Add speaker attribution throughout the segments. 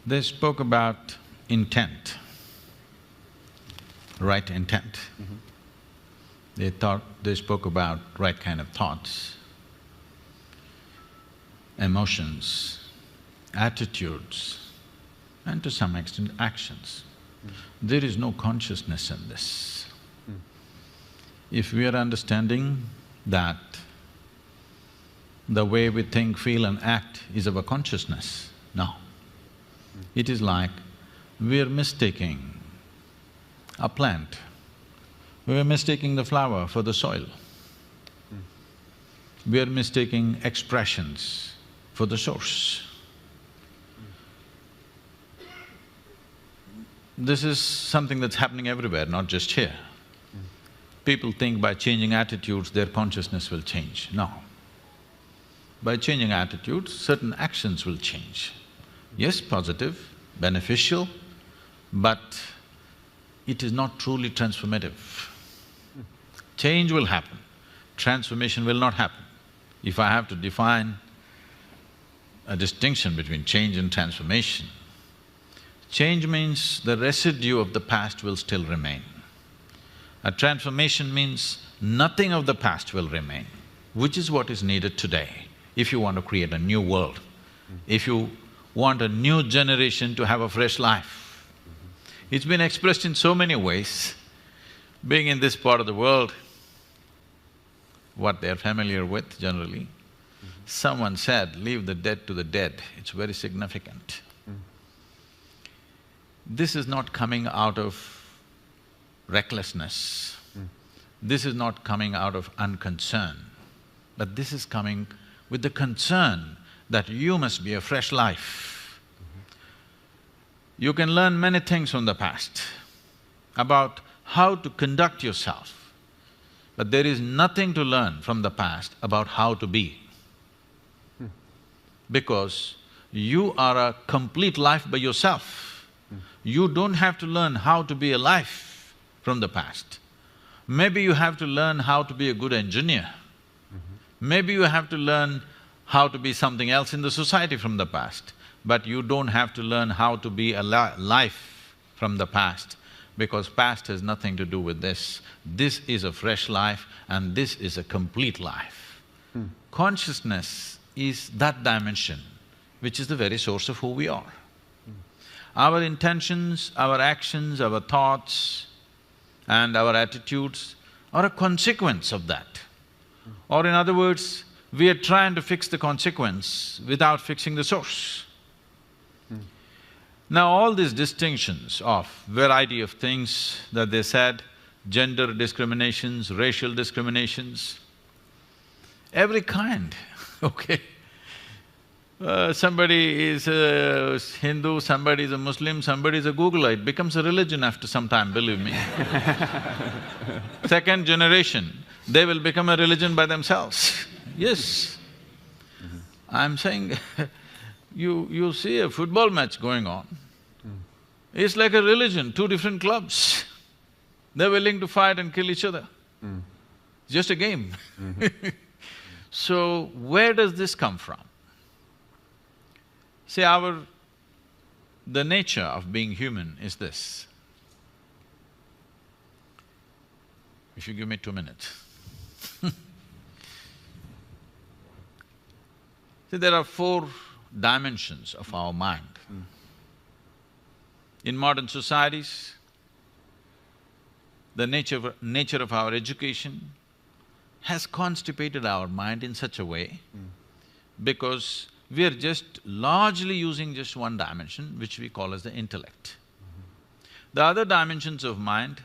Speaker 1: They spoke about intent, right intent. They spoke about right kind of thoughts, emotions, attitudes, and to some extent actions. There is no consciousness in this. If we are understanding that the way we think, feel and act is our consciousness, no. It is like we are mistaking a plant, we are mistaking the flower for the soil. We are mistaking expressions for the source. This is something that's happening everywhere, not just here. People think by changing attitudes, their consciousness will change. No. By changing attitudes, certain actions will change. Yes, positive, beneficial, but it is not truly transformative. Change will happen, transformation will not happen. If I have to define a distinction between change and transformation, change means the residue of the past will still remain. A transformation means nothing of the past will remain, which is what is needed today if you want to create a new world, if you want a new generation to have a fresh life. It's been expressed in so many ways. Being in this part of the world, what they're familiar with generally, someone said, leave the dead to the dead, it's very significant. This is not coming out of recklessness, this is not coming out of unconcern, but this is coming with the concern that you must be a fresh life. You can learn many things from the past about how to conduct yourself, but there is nothing to learn from the past about how to be. Because you are a complete life by yourself. You don't have to learn how to be a life from the past. Maybe you have to learn how to be a good engineer. Maybe you have to learn how to be something else in the society from the past, but you don't have to learn how to be a life from the past, because past has nothing to do with this. This is a fresh life and this is a complete life. Consciousness is that dimension which is the very source of who we are. Our intentions, our actions, our thoughts and our attitudes are a consequence of that. Or in other words, we are trying to fix the consequence without fixing the source. Now all these distinctions of variety of things that they said, gender discriminations, racial discriminations, every kind, okay? Somebody is a Hindu, somebody is a Muslim, somebody is a Googler, it becomes a religion after some time, believe me. Second generation, they will become a religion by themselves. Yes. I'm saying, you see a football match going on, it's like a religion, two different clubs. They're willing to fight and kill each other. It's just a game. So, where does this come from? See, the nature of being human is this. If you give me 2 minutes. See, there are 4 dimensions of our mind. In modern societies, the nature of our education has constipated our mind in such a way because we are just largely using just one dimension, which we call as the intellect. The other dimensions of mind,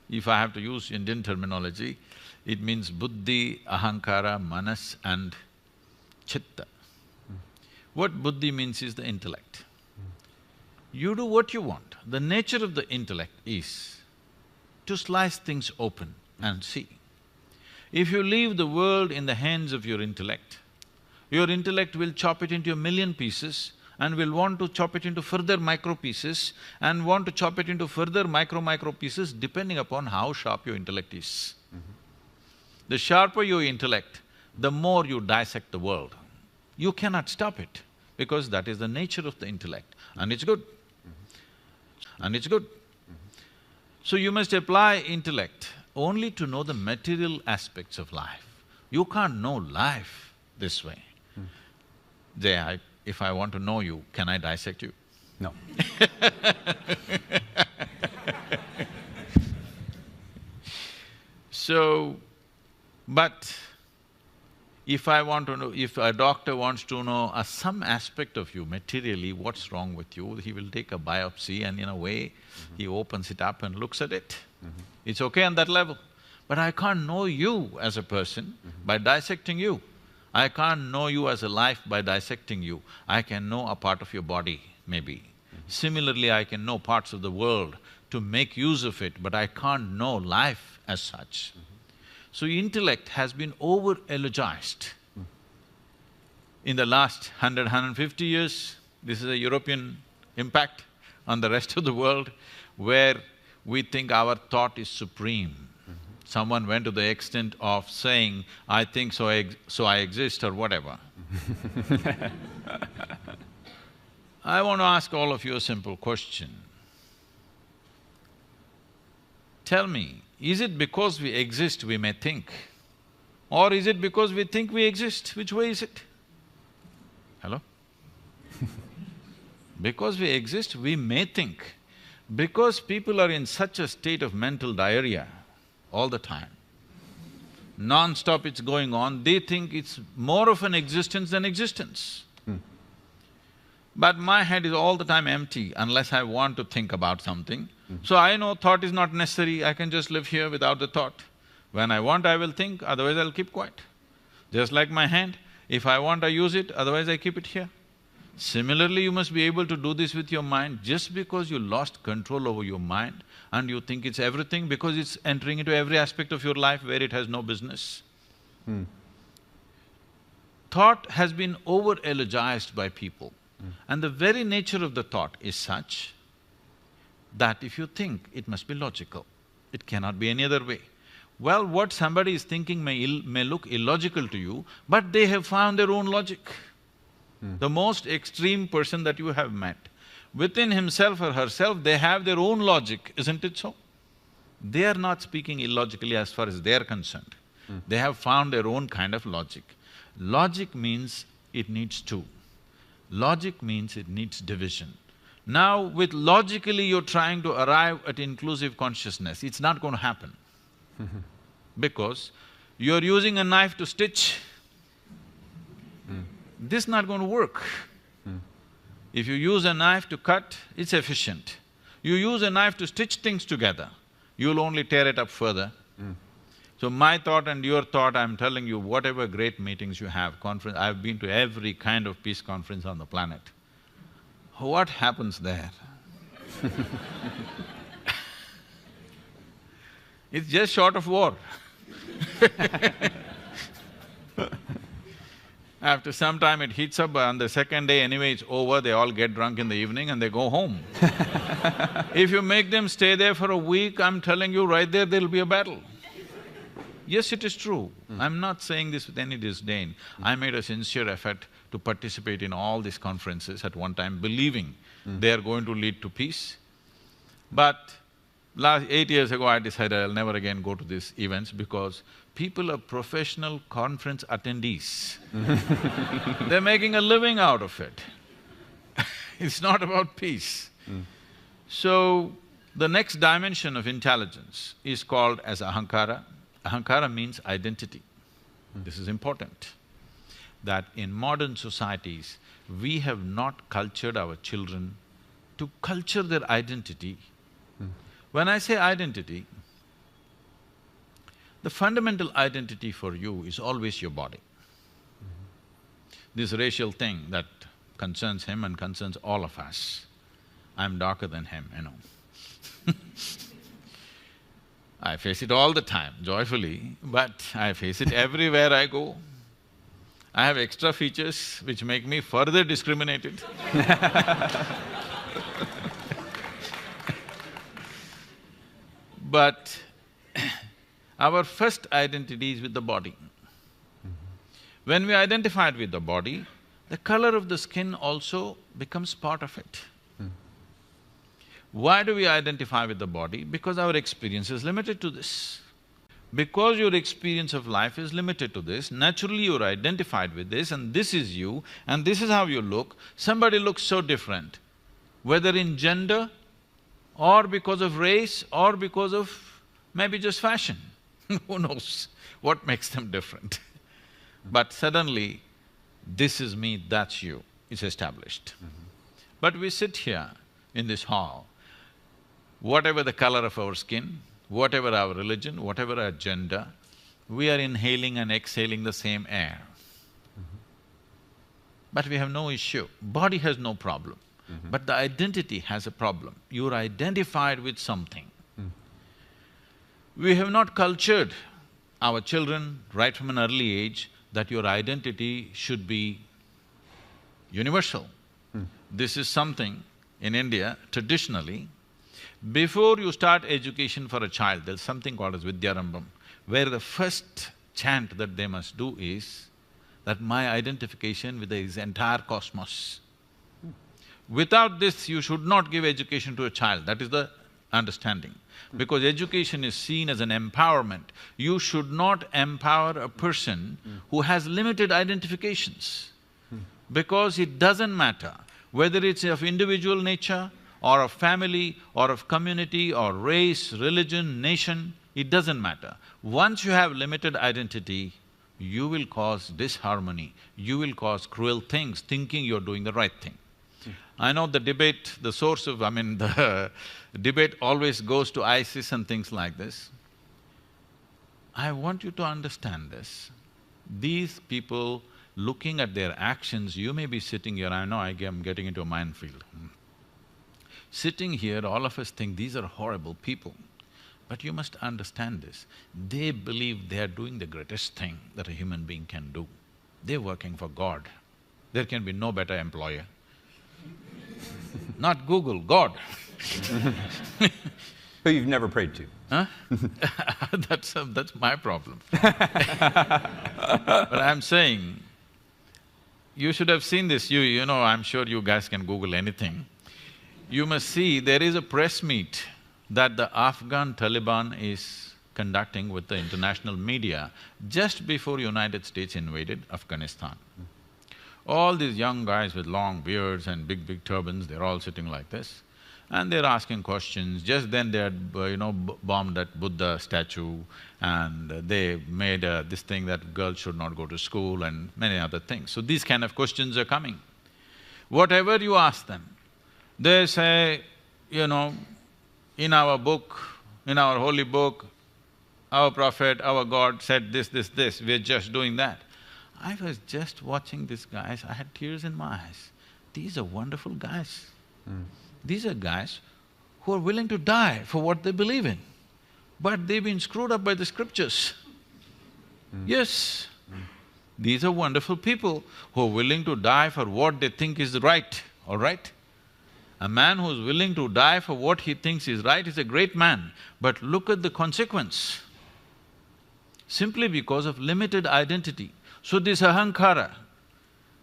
Speaker 1: if I have to use Indian terminology, it means buddhi, ahankara, manas and chitta. What buddhi means is the intellect. You do what you want. The nature of the intellect is to slice things open and see. If you leave the world in the hands of your intellect will chop it into a million pieces and will want to chop it into further micro pieces and want to chop it into further micro pieces depending upon how sharp your intellect is. The sharper your intellect, the more you dissect the world. You cannot stop it. because that is the nature of the intellect, and it's good. And it's good. So you must apply intellect only to know the material aspects of life. You can't know life this way. Jay, if I want to know you, can I dissect you?
Speaker 2: No.
Speaker 1: So, but if I want to know, if a doctor wants to know some aspect of you materially, what's wrong with you, he will take a biopsy and in a way, he opens it up and looks at it. It's okay on that level. But I can't know you as a person by dissecting you. I can't know you as a life by dissecting you. I can know a part of your body, maybe. Similarly, I can know parts of the world to make use of it, but I can't know life as such. So intellect has been over-eulogized. In the last 150 years, this is a European impact on the rest of the world, where we think our thought is supreme. Someone went to the extent of saying, I think so I exist or whatever. I want to ask all of you a simple question. Tell me, is it because we exist we may think? Or is it because we think we exist? Which way is it? Hello? Because we exist, we may think. Because people are in such a state of mental diarrhea all the time, non-stop it's going on, they think it's more of an existence than existence. But my head is all the time empty unless I want to think about something. So I know thought is not necessary, I can just live here without the thought. When I want, I will think, otherwise I'll keep quiet. Just like my hand, if I want, I use it, otherwise I keep it here. Similarly, you must be able to do this with your mind. Just because you lost control over your mind and you think it's everything because it's entering into every aspect of your life where it has no business. Thought has been over-eulogized by people. And the very nature of the thought is such that if you think, it must be logical. It cannot be any other way. Well, what somebody is thinking may look illogical to you, but they have found their own logic. The most extreme person that you have met, within himself or herself, they have their own logic, isn't it so? They are not speaking illogically as far as they are concerned. They have found their own kind of logic. Logic means it needs two. Logic means it needs division. Now, with logically you're trying to arrive at inclusive consciousness, it's not going to happen. Because you're using a knife to stitch, this is not going to work. If you use a knife to cut, it's efficient. You use a knife to stitch things together, you'll only tear it up further. So my thought and your thought, I'm telling you, whatever great meetings you have, conference… I've been to every kind of peace conference on the planet. What happens there? It's just short of war. After some time it heats up, on the second day anyway it's over, they all get drunk in the evening and they go home. If you make them stay there for a week, I'm telling you right there'll be a battle. Yes, it is true. I'm not saying this with any disdain. I made a sincere effort to participate in all these conferences at one time, believing they are going to lead to peace. But last 8 years ago, I decided I'll never again go to these events because people are professional conference attendees. They're making a living out of it. It's not about peace. So, the next dimension of intelligence is called as ahankara. Ahankara means identity. This is important, that in modern societies, we have not cultured our children to culture their identity. When I say identity, the fundamental identity for you is always your body. This racial thing that concerns him and concerns all of us. I'm darker than him, you know. I face it all the time, joyfully, but I face it everywhere I go. I have extra features which make me further discriminated. But our first identity is with the body. When we identified with the body the color of the skin also becomes part of it. Why do we identify with the body? Because our experience is limited to this. Because your experience of life is limited to this, naturally you're identified with this and this is you and this is how you look. Somebody looks so different, whether in gender or because of race or because of maybe just fashion. Who knows what makes them different? But suddenly, this is me, that's you, it's established. But we sit here in this hall, whatever the color of our skin, whatever our religion, whatever our gender, we are inhaling and exhaling the same air. But we have no issue. Body has no problem. But the identity has a problem. You're identified with something. We have not cultured our children right from an early age that your identity should be universal. This is something in India, traditionally, before you start education for a child, there's something called as Vidyarambam, where the first chant that they must do is that my identification with the entire cosmos. Without this, you should not give education to a child, that is the understanding. Because education is seen as an empowerment. You should not empower a person who has limited identifications. Because it doesn't matter whether it's of individual nature or of family or of community or race, religion, nation, it doesn't matter. Once you have limited identity, you will cause disharmony, you will cause cruel things, thinking you're doing the right thing. I know the debate, the source of… the debate always goes to ISIS and things like this. I want you to understand this. These people, looking at their actions, you may be sitting here, I know I'm getting into a minefield. Sitting here, all of us think these are horrible people. But you must understand this, they believe they are doing the greatest thing that a human being can do. They're working for God. There can be no better employer. Not Google, God.
Speaker 2: Who you've never prayed to.
Speaker 1: Huh? That's my problem. But I'm saying, you should have seen this, you know, I'm sure you guys can Google anything. You must see, there is a press meet that the Afghan Taliban is conducting with the international media just before United States invaded Afghanistan. All these young guys with long beards and big turbans, they're all sitting like this and they're asking questions. Just then they had, bombed that Buddha statue and they made this thing that girls should not go to school and many other things. So these kind of questions are coming. Whatever you ask them, they say, in our book, in our holy book, our prophet, our God said this, we're just doing that. I was just watching these guys, I had tears in my eyes. These are wonderful guys. These are guys who are willing to die for what they believe in. But they've been screwed up by the scriptures. Yes, these are wonderful people who are willing to die for what they think is right, all right? A man who's willing to die for what he thinks is right is a great man, but look at the consequence. Simply because of limited identity. So this ahankara,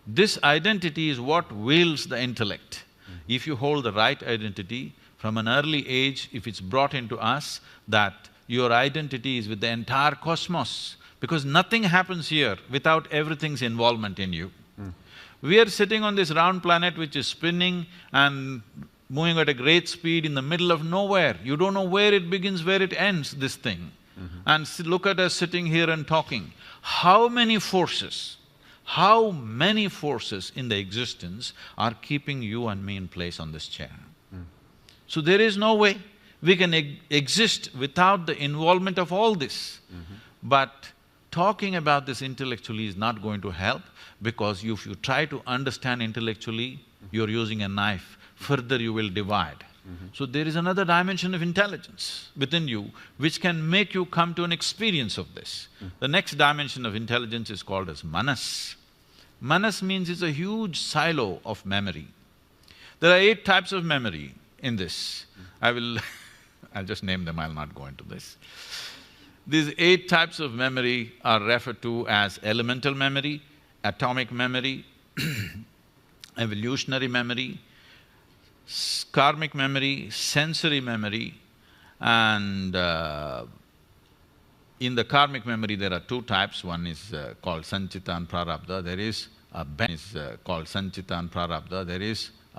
Speaker 1: this identity is what wields the intellect. If you hold the right identity, from an early age, if it's brought into us that your identity is with the entire cosmos, because nothing happens here without everything's involvement in you. We are sitting on this round planet which is spinning and moving at a great speed in the middle of nowhere. You don't know where it begins, where it ends, this thing. And look at us sitting here and talking. How many forces in the existence are keeping you and me in place on this chair? So there is no way we can exist without the involvement of all this. But talking about this intellectually is not going to help, because if you try to understand intellectually, you're using a knife, further you will divide. So there is another dimension of intelligence within you which can make you come to an experience of this. The next dimension of intelligence is called as manas. Manas means it's a huge silo of memory. There are 8 types of memory in this. I'll just name them, I'll not go into this. These 8 types of memory are referred to as elemental memory, atomic memory, evolutionary memory, karmic memory, sensory memory, and in the karmic memory there are two types. One is called sanchita and prarabdha. There is a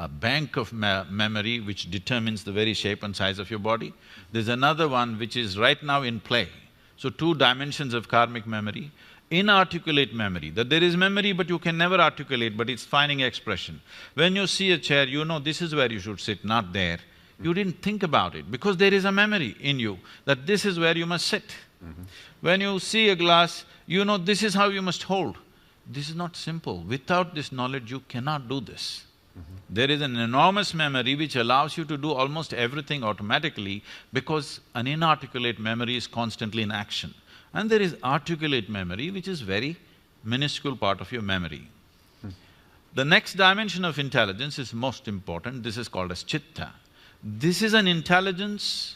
Speaker 1: bank of memory which determines the very shape and size of your body. There's another one which is right now in play. So two dimensions of karmic memory. Inarticulate memory, that there is memory but you can never articulate, but it's finding expression. When you see a chair, you know this is where you should sit, not there. You didn't think about it because there is a memory in you that this is where you must sit. When you see a glass, you know this is how you must hold. This is not simple. Without this knowledge, you cannot do this. There is an enormous memory which allows you to do almost everything automatically because an inarticulate memory is constantly in action. And there is articulate memory which is very minuscule part of your memory. The next dimension of intelligence is most important, this is called as chitta. This is an intelligence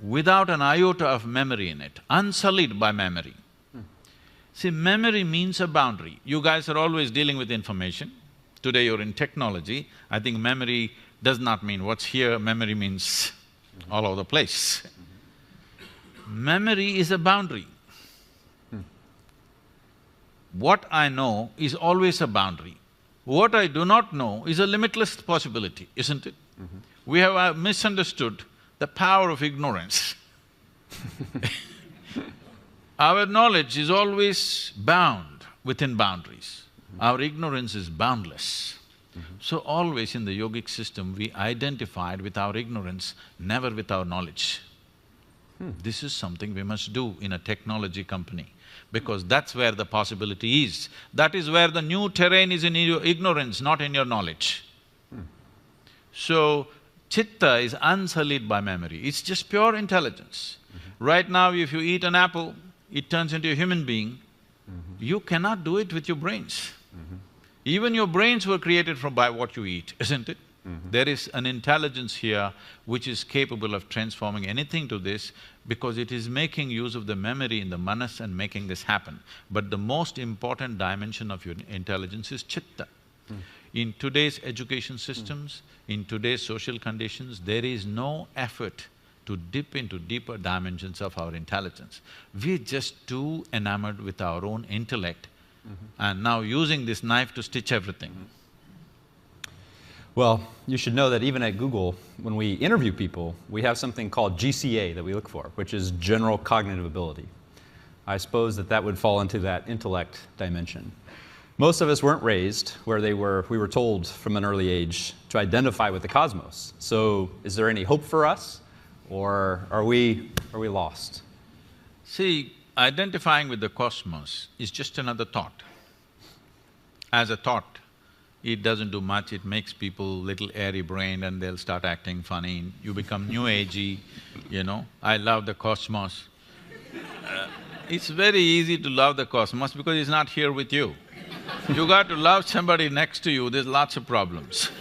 Speaker 1: without an iota of memory in it, unsullied by memory. See, memory means a boundary. You guys are always dealing with information. Today you're in technology. I think memory does not mean what's here, memory means all over the place. Memory is a boundary. What I know is always a boundary. What I do not know is a limitless possibility, isn't it? We have misunderstood the power of ignorance. Our knowledge is always bound within boundaries. Our ignorance is boundless. So always in the yogic system, we identified with our ignorance, never with our knowledge. This is something we must do in a technology company, because that's where the possibility is. That is where the new terrain is, in your ignorance, not in your knowledge. So, chitta is unsullied by memory, it's just pure intelligence. Right now, if you eat an apple, it turns into a human being. You cannot do it with your brains. Even your brains were created by what you eat, isn't it? There is an intelligence here which is capable of transforming anything to this because it is making use of the memory in the manas and making this happen. But the most important dimension of your intelligence is chitta. In today's education systems, in today's social conditions, there is no effort to dip into deeper dimensions of our intelligence. We're just too enamored with our own intellect and now using this knife to stitch everything.
Speaker 2: Well, you should know that even at Google, when we interview people, we have something called GCA that we look for, which is general cognitive ability. I suppose that would fall into that intellect dimension. Most of us weren't raised where we were told from an early age to identify with the cosmos. So is there any hope for us, or are we lost?
Speaker 1: See, identifying with the cosmos is just another thought. As a thought, it doesn't do much, it makes people little airy-brained and they'll start acting funny. You become new agey, you know, I love the cosmos. It's very easy to love the cosmos because it's not here with you. You got to love somebody next to you, there's lots of problems.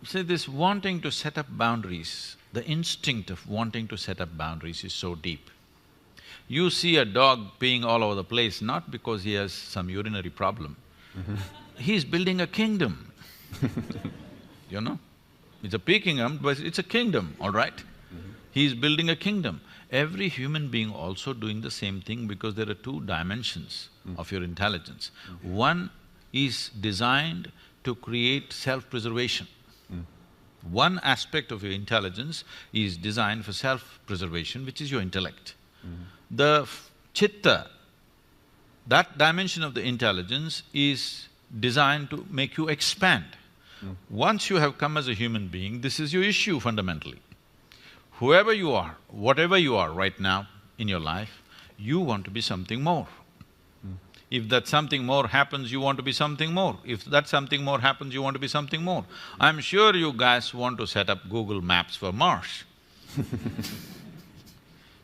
Speaker 1: See, this wanting to set up boundaries, the instinct of wanting to set up boundaries is so deep. You see a dog peeing all over the place, not because he has some urinary problem. He's building a kingdom, you know? It's a pea kingdom, but it's a kingdom, all right? He's building a kingdom. Every human being also doing the same thing because there are two dimensions of your intelligence. One is designed to create self-preservation. One aspect of your intelligence is designed for self-preservation, which is your intellect. The chitta, that dimension of the intelligence is designed to make you expand. Once you have come as a human being, this is your issue fundamentally. Whoever you are, whatever you are right now in your life, you want to be something more. If that something more happens, you want to be something more. If that something more happens, you want to be something more. I'm sure you guys want to set up Google Maps for Mars.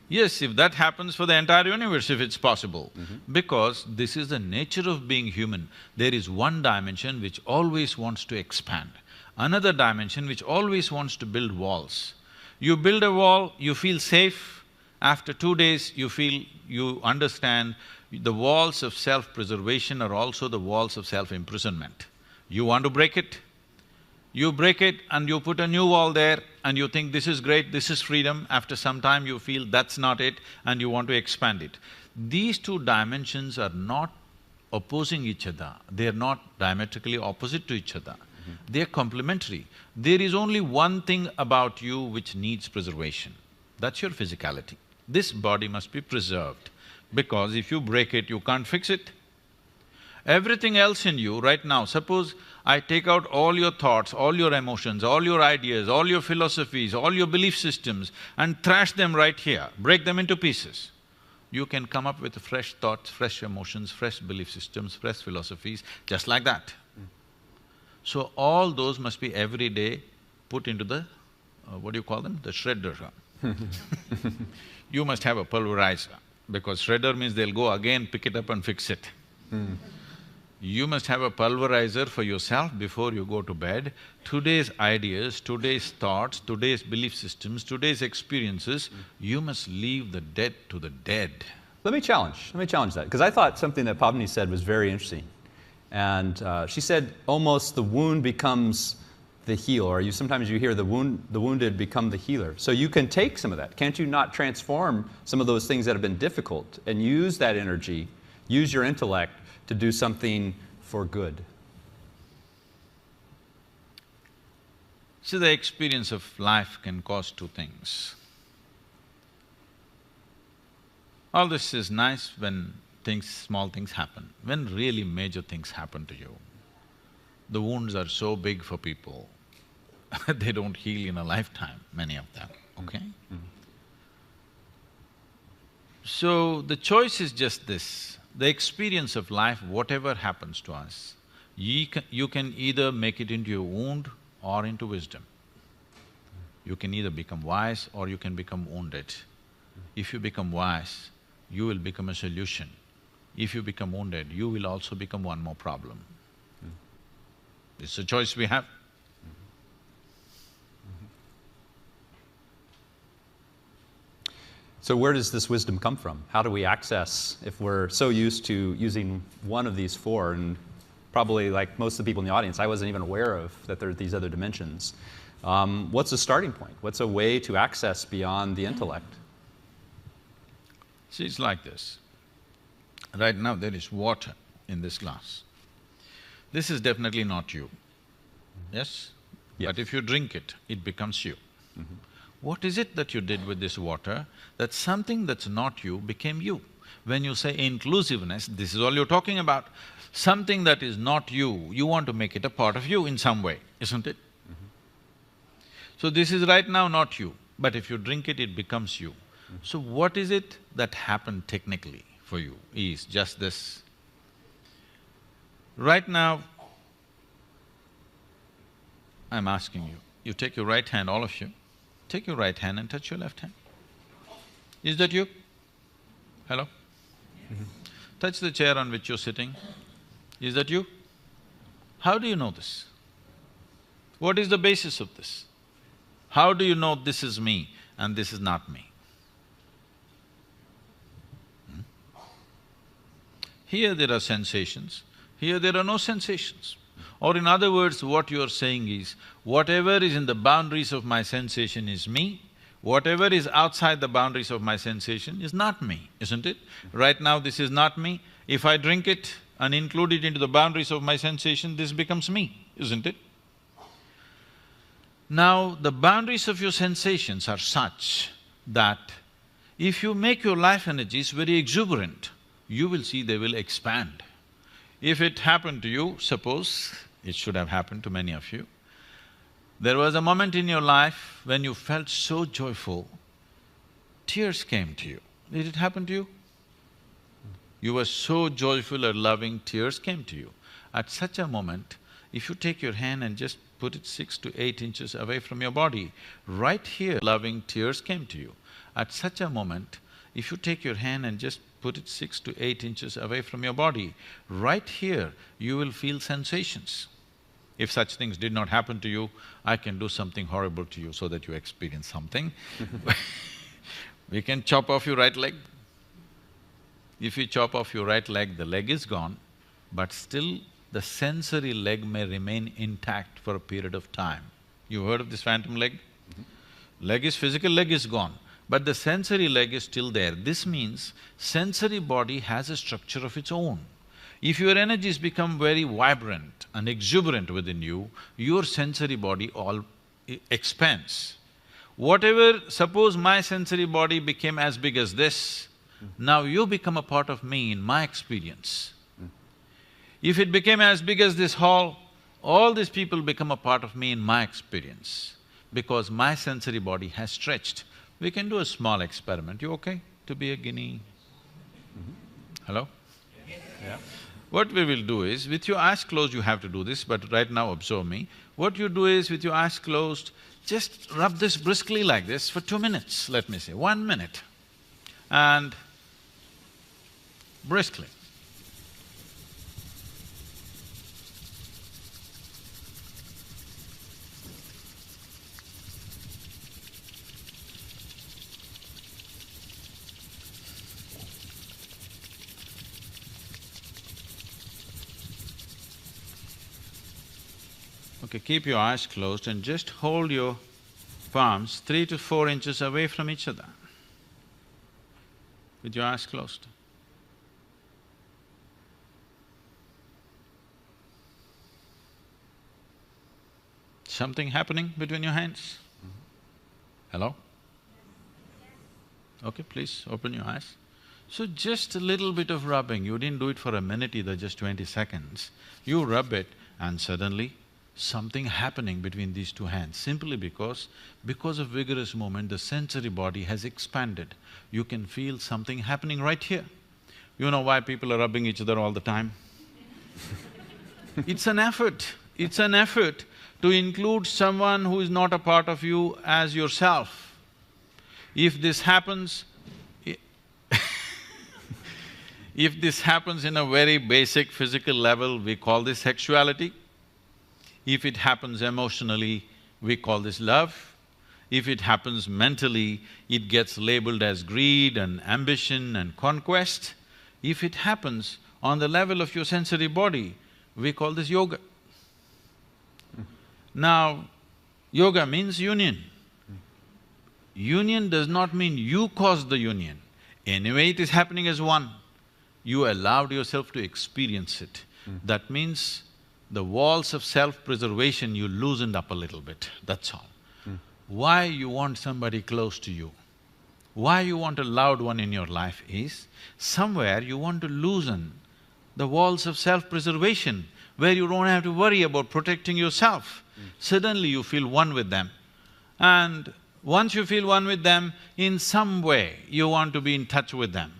Speaker 1: Yes, if that happens for the entire universe, if it's possible. Because this is the nature of being human. There is one dimension which always wants to expand, another dimension which always wants to build walls. You build a wall, you feel safe, after 2 days you feel… you understand The walls of self-preservation are also the walls of self-imprisonment. You want to break it? You break it and you put a new wall there and you think this is great, this is freedom. After some time you feel that's not it and you want to expand it. These two dimensions are not opposing each other, they're not diametrically opposite to each other. They're complementary. There is only one thing about you which needs preservation, that's your physicality. This body must be preserved, because if you break it, you can't fix it. Everything else in you right now, suppose I take out all your thoughts, all your emotions, all your ideas, all your philosophies, all your belief systems and thrash them right here, break them into pieces. You can come up with fresh thoughts, fresh emotions, fresh belief systems, fresh philosophies, just like that. So all those must be every day put into the… what do you call them? The shredder. You must have a pulverizer, because shredder means they'll go again, pick it up and fix it. You must have a pulverizer for yourself before you go to bed. Today's ideas, today's thoughts, today's belief systems, today's experiences, you must leave the dead to the dead.
Speaker 2: Let me challenge that, because I thought something that Pavni said was very interesting. And she said almost the wound becomes the healer, or sometimes you hear the wounded become the healer. So you can take some of that. Can't you not transform some of those things that have been difficult and use that energy, use your intellect to do something for good?
Speaker 1: See, the experience of life can cause two things. All this is nice when small things happen. When really major things happen to you, the wounds are so big for people, they don't heal in a lifetime, many of them, okay? So, the choice is just this, the experience of life, whatever happens to us, you can either make it into a wound or into wisdom. You can either become wise or you can become wounded. If you become wise, you will become a solution. If you become wounded, you will also become one more problem. It's a choice we have.
Speaker 2: So where does this wisdom come from? How do we access, if we're so used to using one of these four, and probably like most of the people in the audience, I wasn't even aware of that there are these other dimensions. What's a starting point? What's a way to access beyond the intellect?
Speaker 1: See, it's like this. Right now there is water in this glass. This is definitely not you, yes?
Speaker 2: Yes.
Speaker 1: But if you drink it, it becomes you. What is it that you did with this water, that something that's not you became you? When you say inclusiveness, this is all you're talking about. Something that is not you, you want to make it a part of you in some way, isn't it? So this is right now not you, but if you drink it, it becomes you. So what is it that happened technically for you is just this. Right now, I'm asking you, you take your right hand, all of you, take your right hand and touch your left hand. Is that you? Hello? Touch the chair on which you're sitting. Is that you? How do you know this? What is the basis of this? How do you know this is me and this is not me? Here there are sensations, here there are no sensations. Or in other words, what you are saying is, whatever is in the boundaries of my sensation is me, whatever is outside the boundaries of my sensation is not me, isn't it? Right now this is not me, if I drink it and include it into the boundaries of my sensation, this becomes me, isn't it? Now, the boundaries of your sensations are such that if you make your life energies very exuberant, you will see they will expand. If it happened to you, suppose, it should have happened to many of you, there was a moment in your life when you felt so joyful, tears came to you. Did it happen to you? You were so joyful or loving, tears came to you. At such a moment, if you take your hand and just put it 6 to 8 inches away from your body, right here, loving tears came to you. At such a moment, if you take your hand and just put it 6 to 8 inches away from your body, right here, you will feel sensations. If such things did not happen to you, I can do something horrible to you so that you experience something. We can chop off your right leg. If you chop off your right leg, the leg is gone, but still the sensory leg may remain intact for a period of time. You heard of this phantom leg? Leg is physical, leg is gone, but the sensory leg is still there. This means sensory body has a structure of its own. If your energies become very vibrant and exuberant within you, your sensory body all expands. Whatever… suppose my sensory body became as big as this, now you become a part of me in my experience. If it became as big as this hall, all these people become a part of me in my experience, because my sensory body has stretched. We can do a small experiment. You okay to be a guinea? Hello?
Speaker 2: Yeah.
Speaker 1: What we will do is, with your eyes closed, you have to do this, but right now observe me. What you do is, with your eyes closed, just rub this briskly like this for 2 minutes, let me say, 1 minute, and briskly. Okay, keep your eyes closed and just hold your palms 3 to 4 inches away from each other with your eyes closed. Something happening between your hands? Hello? Okay, please open your eyes. So just a little bit of rubbing, you didn't do it for a minute either, just 20 seconds. You rub it and suddenly something happening between these two hands, simply because of vigorous movement, the sensory body has expanded. You can feel something happening right here. You know why people are rubbing each other all the time? It's an effort to include someone who is not a part of you as yourself. If this happens, if this happens in a very basic physical level, we call this sexuality. If it happens emotionally, we call this love. If it happens mentally, it gets labeled as greed and ambition and conquest. If it happens on the level of your sensory body, we call this yoga. Now, yoga means union. Union does not mean you caused the union. Anyway, it is happening as one. You allowed yourself to experience it. That means the walls of self-preservation you loosened up a little bit, that's all. Why you want somebody close to you, why you want a loved one in your life is, somewhere you want to loosen the walls of self-preservation where you don't have to worry about protecting yourself. Suddenly you feel one with them. And once you feel one with them, in some way you want to be in touch with them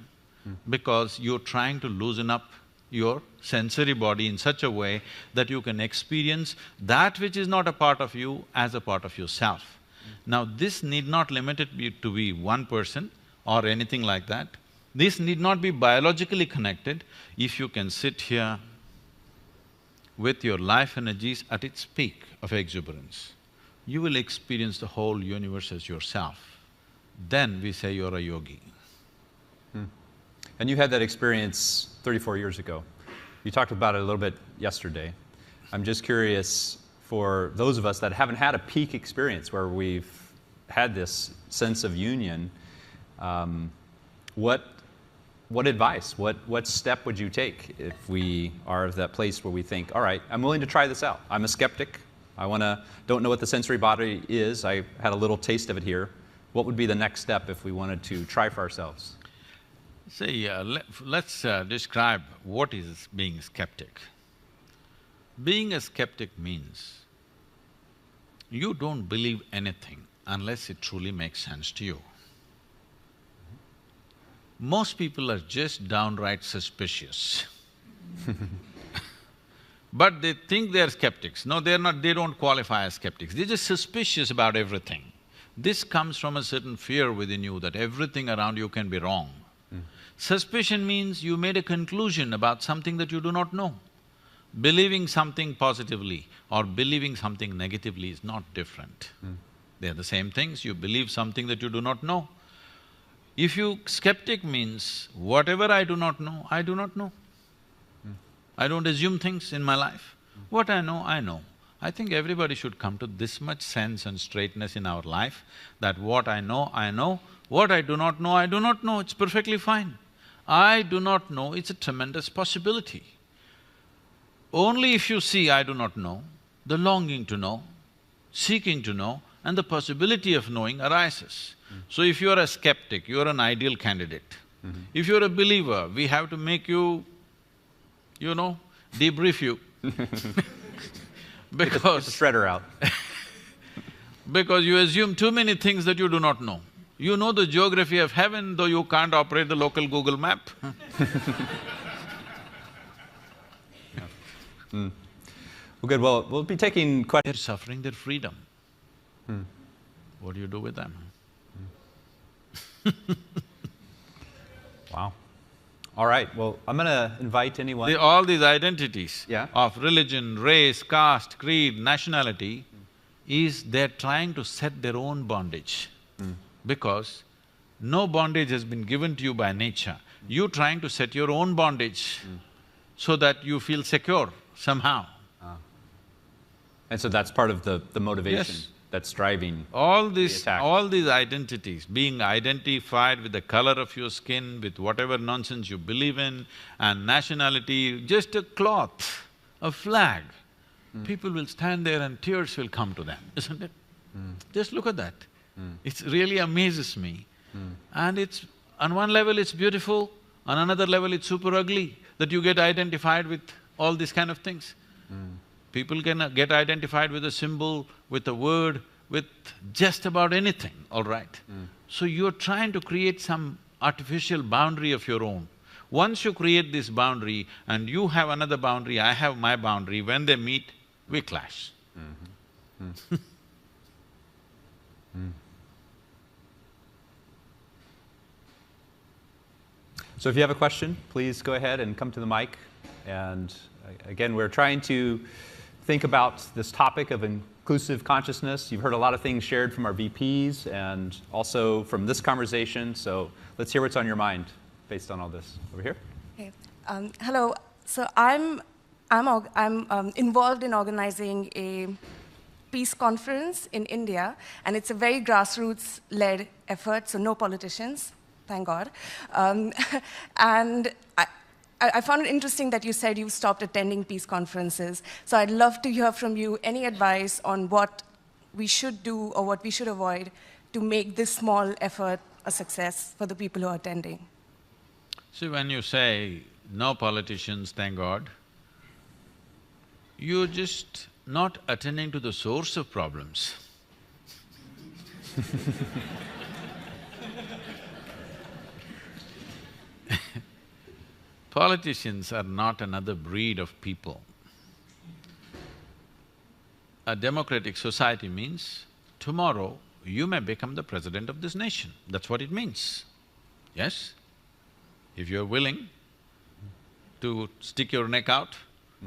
Speaker 1: because you're trying to loosen up your sensory body in such a way that you can experience that which is not a part of you as a part of yourself. Now, this need not limit it to be one person or anything like that. This need not be biologically connected. If you can sit here with your life energies at its peak of exuberance, you will experience the whole universe as yourself. Then we say you're a yogi.
Speaker 2: And you had that experience 34 years ago. You talked about it a little bit yesterday. I'm just curious, for those of us that haven't had a peak experience where we've had this sense of union, what advice, what step would you take if we are at that place where we think, all right, I'm willing to try this out. I'm a skeptic. Don't know what the sensory body is. I had a little taste of it here. What would be the next step if we wanted to try for ourselves?
Speaker 1: See, let's describe what is being a skeptic. Being a skeptic means you don't believe anything unless it truly makes sense to you. Most people are just downright suspicious. But they think they're skeptics. No, they're not, they don't qualify as skeptics. They're just suspicious about everything. This comes from a certain fear within you that everything around you can be wrong. Suspicion means you made a conclusion about something that you do not know. Believing something positively or believing something negatively is not different. They are the same things. You believe something that you do not know. If you… skeptic means, whatever I do not know, I do not know. I don't assume things in my life. What I know, I know. I think everybody should come to this much sense and straightness in our life that what I know, I know. What I do not know, I do not know. It's perfectly fine. I do not know, it's a tremendous possibility. Only if you see I do not know, the longing to know, seeking to know, and the possibility of knowing arises. So if you're a skeptic, you're an ideal candidate. If you're a believer, we have to make you, debrief you. Because…
Speaker 2: Get the shredder out.
Speaker 1: because you assume too many things that you do not know. You know the geography of heaven, though you can't operate the local Google map.
Speaker 2: Well, good. Well, we'll be taking questions.
Speaker 1: They're suffering their freedom. What do you do with them?
Speaker 2: Wow. All right. Well, I'm going to invite anyone.
Speaker 1: All these identities
Speaker 2: Yeah.
Speaker 1: of religion, race, caste, creed, nationality is they're trying to set their own bondage. Because no bondage has been given to you by nature. You're trying to set your own bondage so that you feel secure somehow.
Speaker 2: And so that's part of the motivation
Speaker 1: Yes.
Speaker 2: that's driving
Speaker 1: All
Speaker 2: the
Speaker 1: these…
Speaker 2: attack.
Speaker 1: all these identities, being identified with the color of your skin, with whatever nonsense you believe in, and nationality, just a cloth, a flag, people will stand there and tears will come to them, isn't it? Just look at that. It really amazes me. And it's… on one level it's beautiful, on another level it's super ugly, that you get identified with all these kind of things. People can get identified with a symbol, with a word, with just about anything, all right? So you're trying to create some artificial boundary of your own. Once you create this boundary and you have another boundary, I have my boundary, when they meet, we clash.
Speaker 2: So if you have a question, please go ahead and come to the mic. And again, we're trying to think about this topic of inclusive consciousness. You've heard a lot of things shared from our VPs and also from this conversation. So let's hear what's on your mind based on all this. Over here.
Speaker 3: Okay. Hello. So I'm involved in organizing a peace conference in India, and it's a very grassroots-led effort, so no politicians, thank God. And I found it interesting that you said you stopped attending peace conferences. So I'd love to hear from you any advice on what we should do or what we should avoid to make this small effort a success for the people who are attending.
Speaker 1: See, when you say, no politicians, thank God, you're just not attending to the source of problems. Politicians are not another breed of people. A democratic society means tomorrow you may become the president of this nation. That's what it means. Yes? If you're willing to stick your neck out,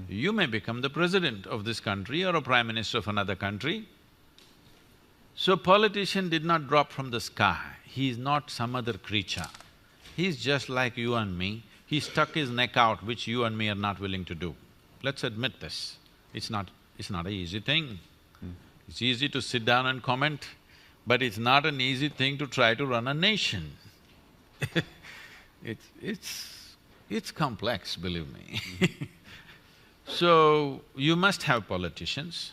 Speaker 1: you may become the president of this country or a prime minister of another country. So politician did not drop from the sky, he is not some other creature. He's just like you and me, he stuck his neck out, which you and me are not willing to do. Let's admit this, it's not an easy thing. It's easy to sit down and comment, but it's not an easy thing to try to run a nation. It's complex, believe me. So, you must have politicians,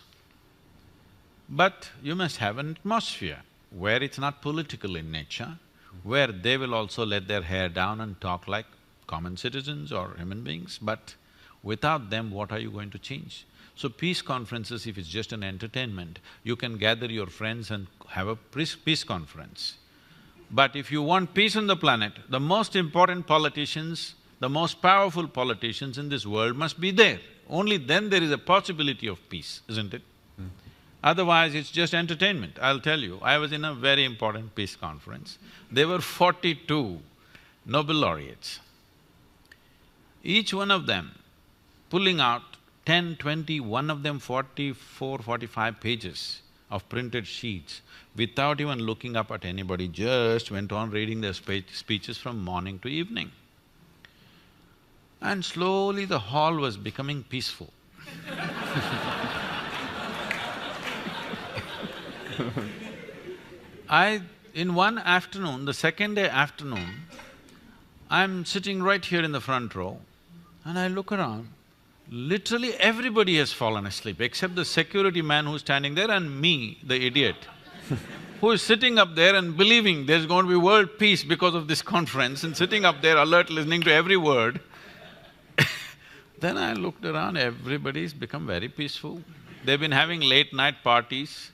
Speaker 1: but you must have an atmosphere where it's not political in nature, where they will also let their hair down and talk like common citizens or human beings, but without them, what are you going to change? So peace conferences, if it's just an entertainment, you can gather your friends and have a peace conference. But if you want peace on the planet, the most important politicians, the most powerful politicians in this world must be there. Only then there is a possibility of peace, isn't it? Otherwise, it's just entertainment. I'll tell you, I was in a very important peace conference. There were 42 Nobel laureates. Each one of them pulling out 10, 20, one of them 44, 45 pages of printed sheets without even looking up at anybody, just went on reading their speeches from morning to evening. And slowly the hall was becoming peaceful. In one afternoon, the second day afternoon, I'm sitting right here in the front row and I look around, literally everybody has fallen asleep except the security man who's standing there and me, the idiot, who is sitting up there and believing there's going to be world peace because of this conference and sitting up there alert, listening to every word. Then I looked around, everybody's become very peaceful. They've been having late night parties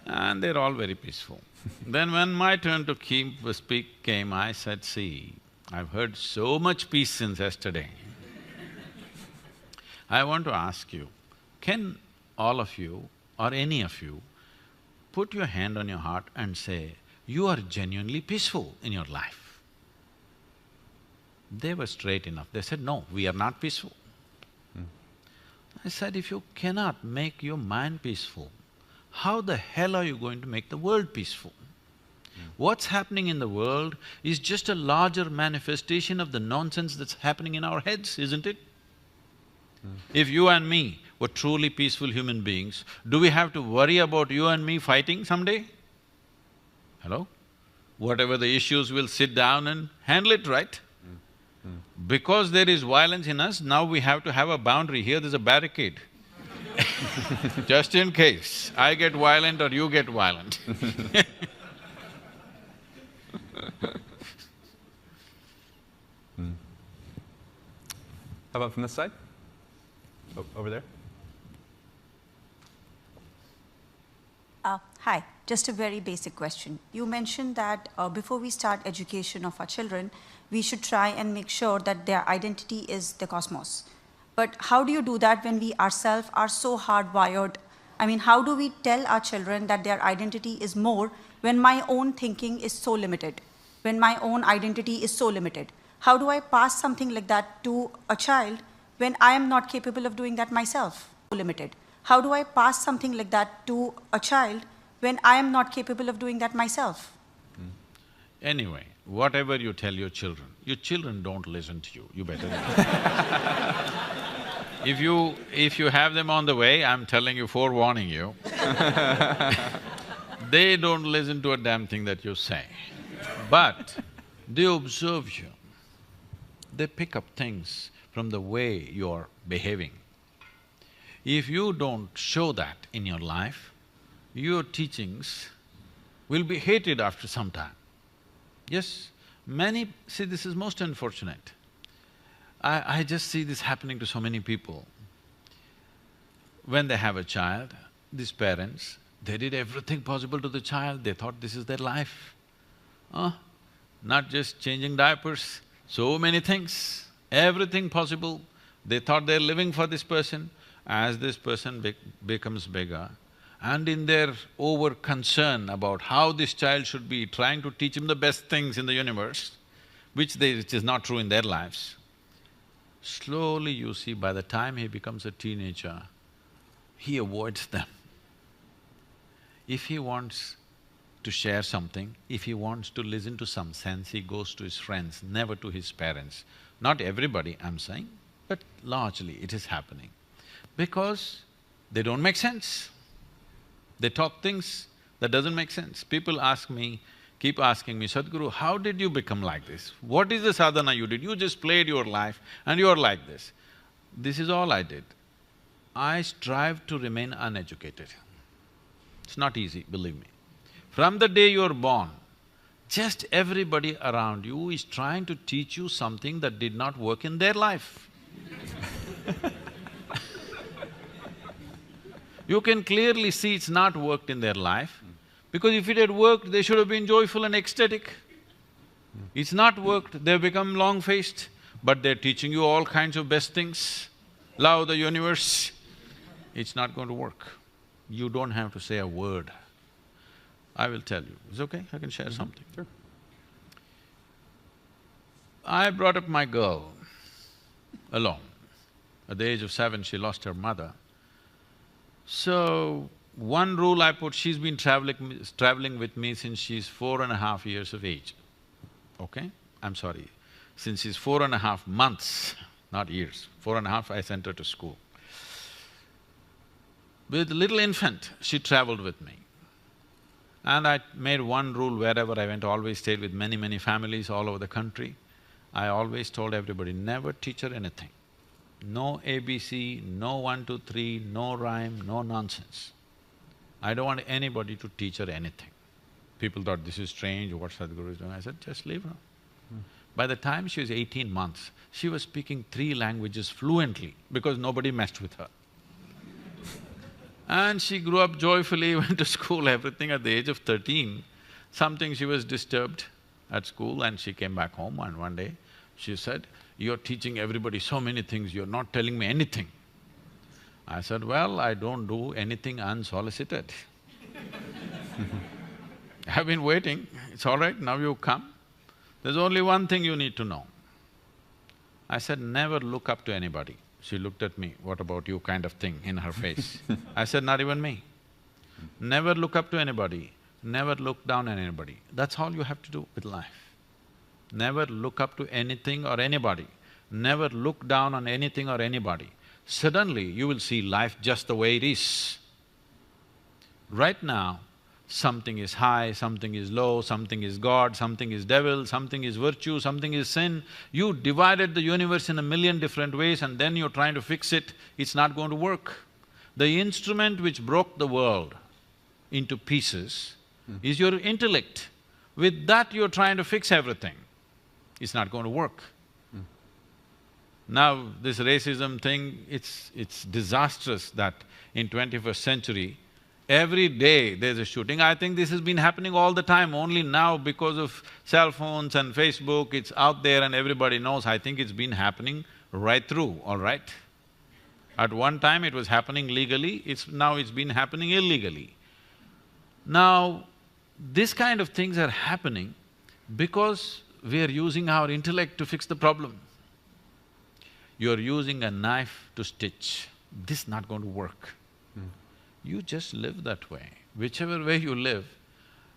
Speaker 1: and they're all very peaceful. Then when my turn to speak came, I said, see, I've heard so much peace since yesterday. I want to ask you, can all of you or any of you put your hand on your heart and say, you are genuinely peaceful in your life? They were straight enough. They said, no, we are not peaceful. I said, if you cannot make your mind peaceful, how the hell are you going to make the world peaceful? What's happening in the world is just a larger manifestation of the nonsense that's happening in our heads, isn't it? If you and me were truly peaceful human beings, do we have to worry about you and me fighting someday? Hello? Whatever the issues, we'll sit down and handle it, right? Because there is violence in us, now we have to have a boundary. Here there's a barricade. Just in case I get violent or you get violent.
Speaker 2: How about from this side? Over there?
Speaker 4: Hi, just a very basic question. You mentioned that before we start education of our children, we should try and make sure that their identity is the cosmos. But how do you do that when we ourselves are so hardwired? I mean, how do we tell our children that their identity is more when my own thinking is so limited, when my own identity is so limited? How do I pass something like that to a child when I am not capable of doing that myself? Limited. How do I pass something like that to a child when I am not capable of doing that myself?
Speaker 1: Anyway, whatever you tell your children don't listen to you, you better If you have them on the way, I'm telling you, forewarning you, they don't listen to a damn thing that you say. But they observe you. They pick up things from the way you're behaving. If you don't show that in your life, your teachings will be hated after some time. Yes, see, this is most unfortunate. I just see this happening to so many people. When they have a child, these parents, they did everything possible to the child, they thought this is their life. Not just changing diapers, so many things, everything possible. They thought they're living for this person. As this person becomes bigger, and in their over-concern about how this child should be, trying to teach him the best things in the universe, which is not true in their lives, slowly you see by the time he becomes a teenager, he avoids them. If he wants to share something, if he wants to listen to some sense, he goes to his friends, never to his parents. Not everybody, I'm saying, but largely it is happening. Because they don't make sense. They talk things that doesn't make sense. People ask me, keep asking me, Sadhguru, how did you become like this? What is the sadhana you did? You just played your life and you're like this. This is all I did. I strive to remain uneducated. It's not easy, believe me. From the day you're born, just everybody around you is trying to teach you something that did not work in their life. You can clearly see it's not worked in their life, because if it had worked, they should have been joyful and ecstatic. It's not worked, they've become long-faced, but they're teaching you all kinds of best things, love the universe. It's not going to work. You don't have to say a word. I will tell you. Is it okay? I can share something.
Speaker 2: Sure.
Speaker 1: I brought up my girl alone. At the age of 7, she lost her mother. So, one rule I put, she's been traveling with me since she's 4.5 years of age, okay? I'm sorry, since she's 4.5 months, not years. 4.5, I sent her to school. With little infant, she traveled with me. And I made one rule wherever I went, always stayed with many families all over the country. I always told everybody, never teach her anything. No ABC, no 1, 2, 3, no rhyme, no nonsense. I don't want anybody to teach her anything. People thought, this is strange, what Sadhguru is doing. I said, just leave her. By the time she was 18 months, she was speaking 3 languages fluently because nobody messed with her. And she grew up joyfully, went to school, everything. At the age of 13, something she was disturbed at school and she came back home, and one day she said, "You're teaching everybody so many things, you're not telling me anything." I said, "Well, I don't do anything unsolicited." I've been waiting, it's all right, now you come. There's only one thing you need to know. I said, never look up to anybody. She looked at me, "What about you?" kind of thing in her face. I said, not even me. Never look up to anybody, never look down on anybody. That's all you have to do with life. Never look up to anything or anybody, never look down on anything or anybody. Suddenly, you will see life just the way it is. Right now, something is high, something is low, something is God, something is devil, something is virtue, something is sin. You divided the universe in a million different ways and then you're trying to fix it, it's not going to work. The instrument which broke the world into pieces is your intellect. With that you're trying to fix everything. It's not going to work. Now, this racism thing, it's disastrous that in 21st century, every day there's a shooting. I think this has been happening all the time, only now because of cell phones and Facebook, it's out there and everybody knows. I think it's been happening right through, all right? At one time it was happening legally, now it's been happening illegally. Now, this kind of things are happening because we are using our intellect to fix the problem. You're using a knife to stitch, this is not going to work. You just live that way. Whichever way you live,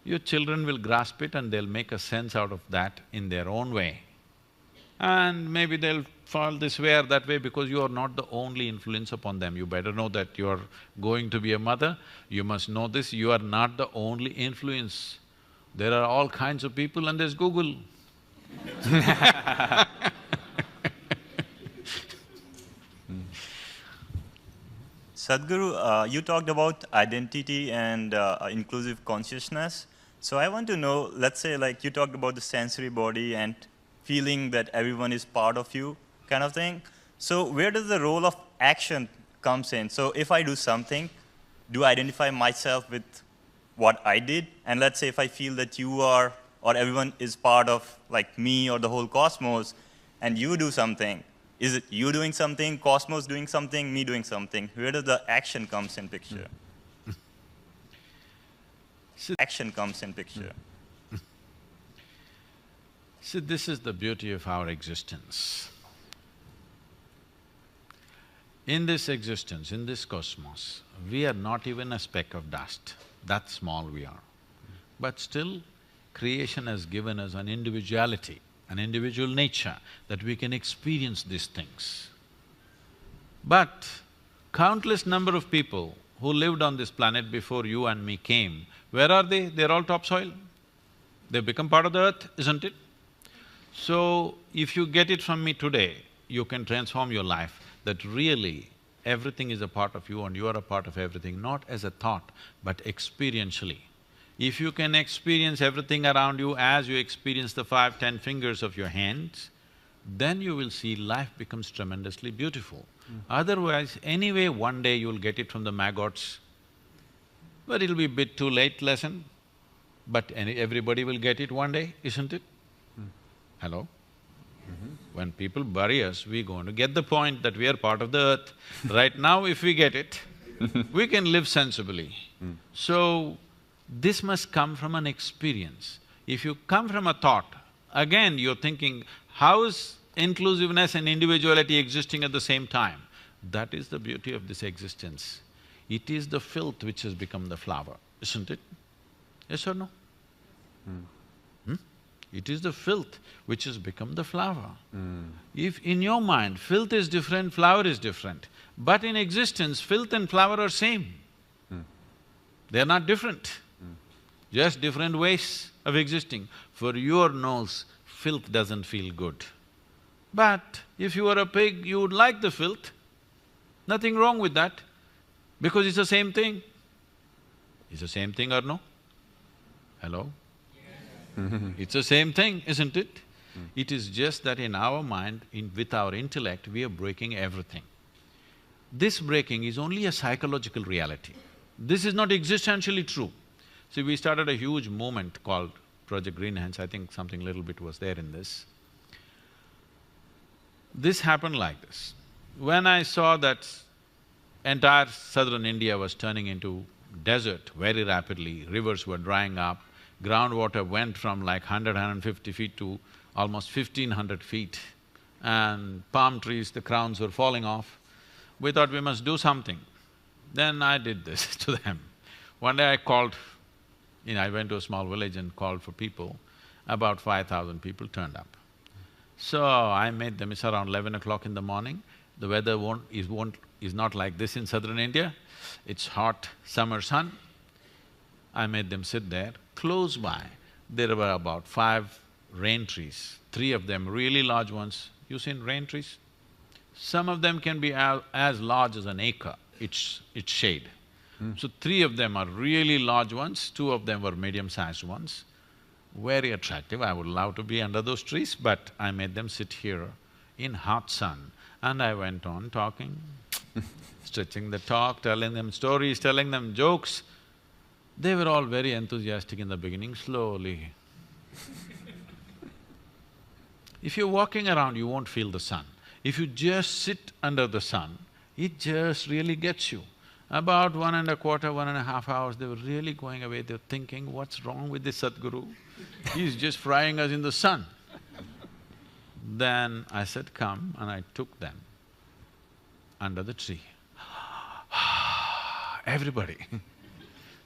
Speaker 1: your children will grasp it and they'll make a sense out of that in their own way. And maybe they'll fall this way or that way because you are not the only influence upon them. You better know that you're going to be a mother, you must know this, you are not the only influence. There are all kinds of people and there's Google.
Speaker 5: Sadhguru, you talked about identity and inclusive consciousness. So I want to know, let's say like you talked about the sensory body and feeling that everyone is part of you kind of thing. So where does the role of action comes in? So if I do something, do I identify myself with what I did? And let's say if I feel that you are or everyone is part of like me or the whole cosmos and you do something, is it you doing something, cosmos doing something, me doing something? Where does the action comes in picture? Action comes in picture.
Speaker 1: See, this is the beauty of our existence. In this existence, in this cosmos, we are not even a speck of dust, that small we are. But still, creation has given us an individuality, an individual nature, that we can experience these things. But countless number of people who lived on this planet before you and me came, where are they? They're all topsoil. They've become part of the earth, isn't it? So, if you get it from me today, you can transform your life, that really everything is a part of you and you are a part of everything, not as a thought, but experientially. If you can experience everything around you as you experience the 5, 10 fingers of your hands, then you will see life becomes tremendously beautiful. Otherwise, anyway, one day you'll get it from the maggots, but it'll be a bit too late lesson, but everybody will get it one day, isn't it? Hello? When people bury us, we're going to get the point that we are part of the earth. Right now, if we get it, we can live sensibly. So, this must come from an experience. If you come from a thought, again you're thinking, how is inclusiveness and individuality existing at the same time? That is the beauty of this existence. It is the filth which has become the flower, isn't it? Yes or no? It is the filth which has become the flower. If in your mind, filth is different, flower is different, but in existence, filth and flower are same. They're not different, just different ways of existing. For your nose, filth doesn't feel good. But if you were a pig, you would like the filth. Nothing wrong with that, because it's the same thing. It's the same thing or no? Hello? It's the same thing, isn't it? It is just that in our mind, with our intellect, we are breaking everything. This breaking is only a psychological reality. This is not existentially true. See, we started a huge movement called Project Green Hands, I think something little bit was there in this. This happened like this. When I saw that entire southern India was turning into desert very rapidly, rivers were drying up, groundwater went from like 150 feet to almost 1,500 feet, and palm trees, the crowns were falling off. We thought we must do something. Then I did this to them. One day I called, I went to a small village and called for people. About 5,000 people turned up. So I made them, it's around 11 o'clock in the morning. The weather is not like this in southern India. It's hot summer sun. I made them sit there. Close by, there were about 5 rain trees, 3 of them really large ones. You seen rain trees? Some of them can be as large as an acre, its shade. So 3 of them are really large ones, 2 of them were medium-sized ones. Very attractive, I would love to be under those trees, but I made them sit here in hot sun. And I went on talking, stretching the talk, telling them stories, telling them jokes. They were all very enthusiastic in the beginning, slowly. If you're walking around, you won't feel the sun. If you just sit under the sun, it just really gets you. About 1.25, 1.5 hours, they were really going away, they were thinking, what's wrong with this Sadhguru? He's just frying us in the sun. Then I said, come, and I took them under the tree. Everybody.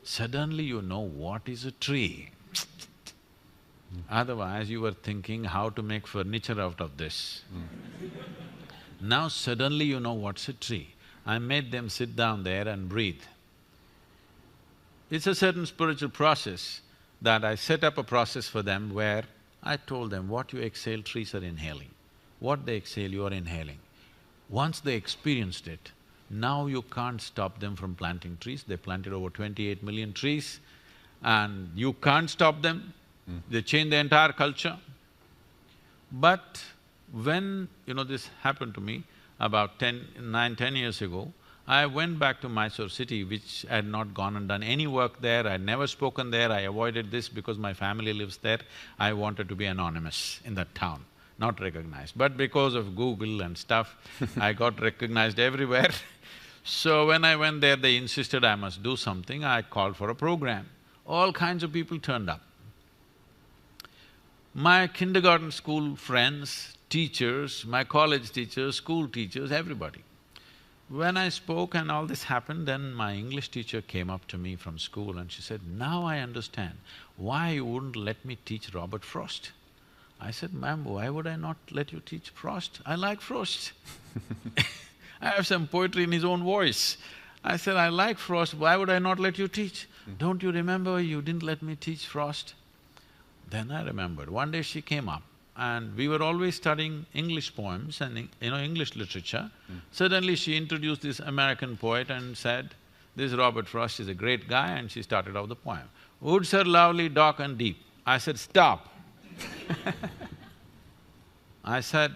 Speaker 1: Suddenly you know what is a tree. Otherwise you were thinking how to make furniture out of this. Now suddenly you know what's a tree. I made them sit down there and breathe. It's a certain spiritual process that I set up a process for them where I told them, what you exhale, trees are inhaling. What they exhale, you are inhaling. Once they experienced it, now you can't stop them from planting trees. They planted over 28 million trees and you can't stop them. They changed the entire culture. But when, this happened to me about 9–10 years ago, I went back to Mysore city, which I had not gone and done any work there, I had never spoken there, I avoided this because my family lives there. I wanted to be anonymous in that town, not recognized. But because of Google and stuff, I got recognized everywhere. So when I went there, they insisted I must do something, I called for a program. All kinds of people turned up. My kindergarten school friends, teachers, my college teachers, school teachers, everybody. When I spoke and all this happened, then my English teacher came up to me from school and she said, now I understand why you wouldn't let me teach Robert Frost. I said, ma'am, why would I not let you teach Frost? I like Frost. I have some poetry in his own voice. I said, I like Frost, why would I not let you teach? Don't you remember you didn't let me teach Frost? Then I remembered, one day she came up and we were always studying English poems and English literature. Suddenly she introduced this American poet and said, this Robert Frost is a great guy, and she started off the poem. Woods are lovely, dark and deep. I said, stop. I said,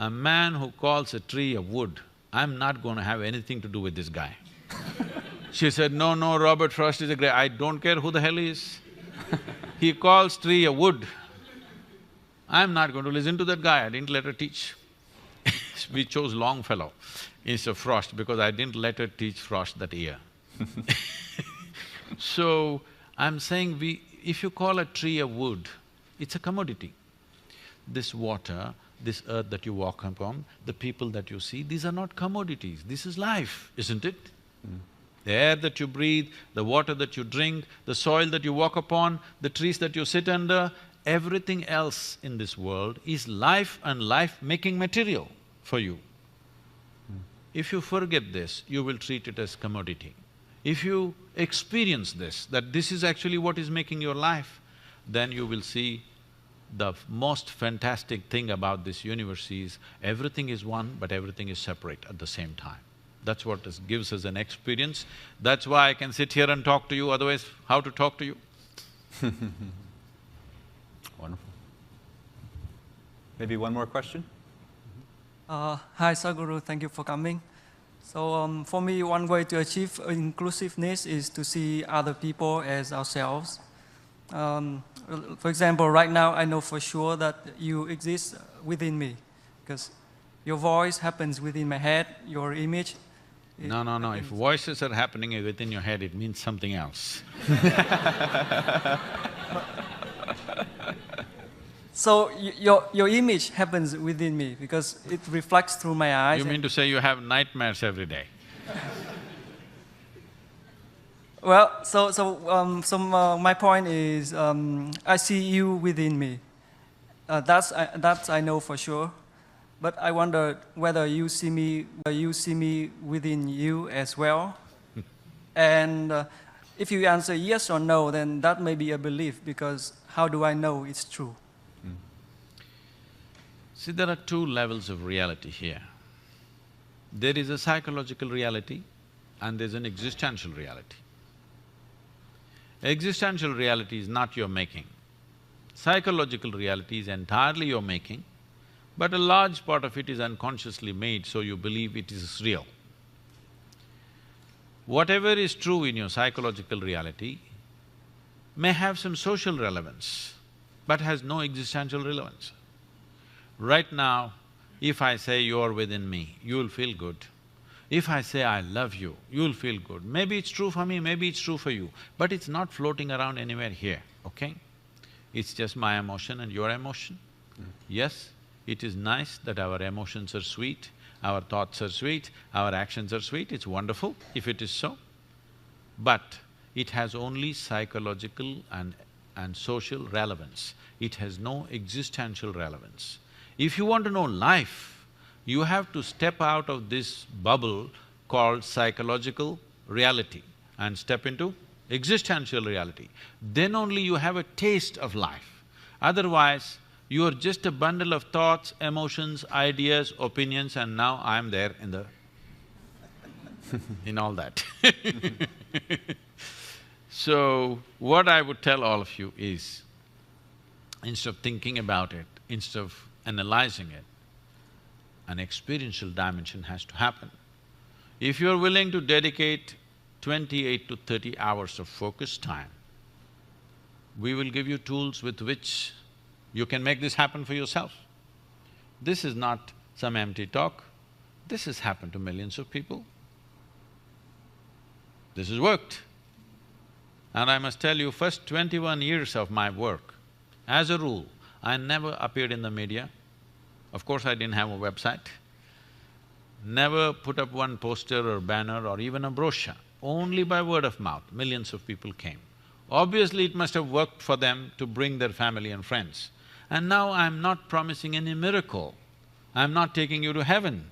Speaker 1: a man who calls a tree a wood, I'm not going to have anything to do with this guy. She said, no, no, Robert Frost is a great… I don't care who the hell he is. He calls tree a wood. I'm not going to listen to that guy, I didn't let her teach. We chose Longfellow instead of Frost because I didn't let her teach Frost that year. So, I'm saying if you call a tree a wood, it's a commodity. This water, this earth that you walk upon, the people that you see, these are not commodities, this is life, isn't it? The air that you breathe, the water that you drink, the soil that you walk upon, the trees that you sit under, everything else in this world is life and life-making material for you. If you forget this, you will treat it as commodity. If you experience this, that this is actually what is making your life, then you will see the most fantastic thing about this universe is everything is one, but everything is separate at the same time. That's what gives us an experience. That's why I can sit here and talk to you, otherwise how to talk to you?
Speaker 2: Wonderful. Maybe one more question?
Speaker 6: Hi, Sadhguru, thank you for coming. So for me, one way to achieve inclusiveness is to see other people as ourselves. For example, right now, I know for sure that you exist within me, because your voice happens within my head, your image…
Speaker 1: No, if voices are happening within your head, it means something else.
Speaker 6: So your image happens within me because it reflects through my eyes.
Speaker 1: You mean to say you have nightmares every day?
Speaker 6: Well, my point is, I see you within me. That's I know for sure. But I wonder whether you see me within you as well. And if you answer yes or no, then that may be a belief, because how do I know it's true?
Speaker 1: See, there are two levels of reality here. There is a psychological reality and there's an existential reality. Existential reality is not your making. Psychological reality is entirely your making, but a large part of it is unconsciously made, so you believe it is real. Whatever is true in your psychological reality may have some social relevance, but has no existential relevance. Right now, if I say you're within me, you'll feel good. If I say I love you, you'll feel good. Maybe it's true for me, maybe it's true for you, but it's not floating around anywhere here, okay? It's just my emotion and your emotion. Yes, it is nice that our emotions are sweet, our thoughts are sweet, our actions are sweet, it's wonderful if it is so. But it has only psychological and social relevance. It has no existential relevance. If you want to know life, you have to step out of this bubble called psychological reality and step into existential reality. Then only you have a taste of life. Otherwise, you are just a bundle of thoughts, emotions, ideas, opinions, and now I'm there in the… in all that. So, what I would tell all of you is, instead of thinking about it, instead of analyzing it, an experiential dimension has to happen. If you're willing to dedicate 28 to 30 hours of focused time, we will give you tools with which you can make this happen for yourself. This is not some empty talk, this has happened to millions of people. This has worked. And I must tell you, first 21 years of my work, as a rule, I never appeared in the media. Of course, I didn't have a website. Never put up one poster or banner or even a brochure. Only by word of mouth, millions of people came. Obviously, it must have worked for them to bring their family and friends. And now I'm not promising any miracle. I'm not taking you to heaven.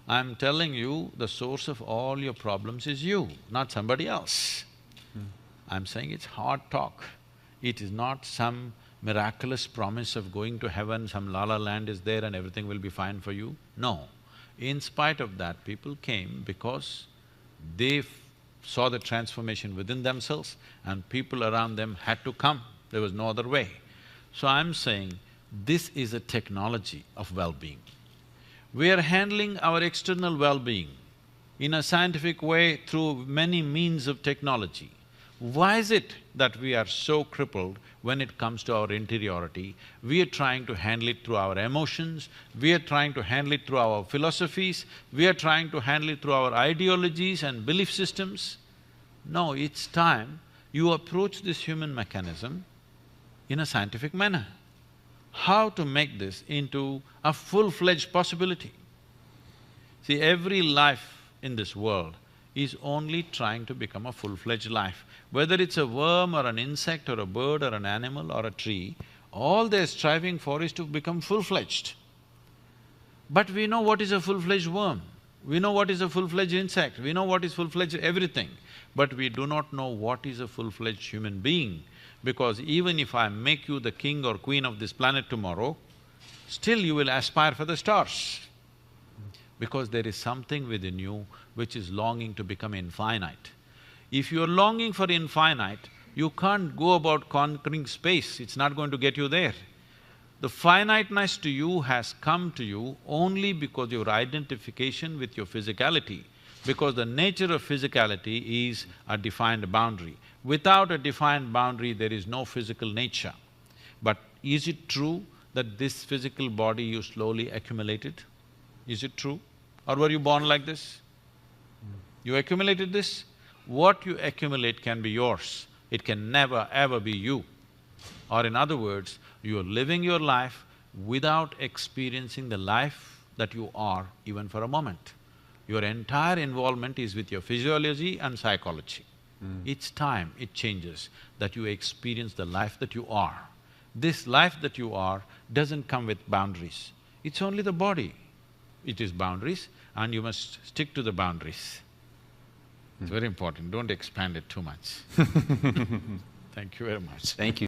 Speaker 1: I'm telling you the source of all your problems is you, not somebody else. I'm saying it's hard talk. It is not some miraculous promise of going to heaven, some la-la land is there and everything will be fine for you. No. In spite of that, people came because they saw the transformation within themselves and people around them had to come. There was no other way. So I'm saying, this is a technology of well-being. We are handling our external well-being in a scientific way through many means of technology. Why is it that we are so crippled when it comes to our interiority? We are trying to handle it through our emotions, we are trying to handle it through our philosophies, we are trying to handle it through our ideologies and belief systems. No, it's time you approach this human mechanism in a scientific manner. How to make this into a full-fledged possibility? See, every life in this world is only trying to become a full-fledged life. Whether it's a worm or an insect or a bird or an animal or a tree, all they're striving for is to become full-fledged. But we know what is a full-fledged worm, we know what is a full-fledged insect, we know what is full-fledged everything, but we do not know what is a full-fledged human being. Because even if I make you the king or queen of this planet tomorrow, still you will aspire for the stars. Because there is something within you which is longing to become infinite. If you're longing for infinite, you can't go about conquering space, it's not going to get you there. The finiteness to you has come to you only because your identification with your physicality, because the nature of physicality is a defined boundary. Without a defined boundary, there is no physical nature. But is it true that this physical body you slowly accumulated? Is it true? Or were you born like this? You accumulated this? What you accumulate can be yours, it can never ever be you. Or in other words, you are living your life without experiencing the life that you are even for a moment. Your entire involvement is with your physiology and psychology. Each time it changes that you experience the life that you are. This life that you are doesn't come with boundaries, it's only the body. It is boundaries and you must stick to the boundaries. It's very important, don't expand it too much. Thank you very much.
Speaker 2: Thank you.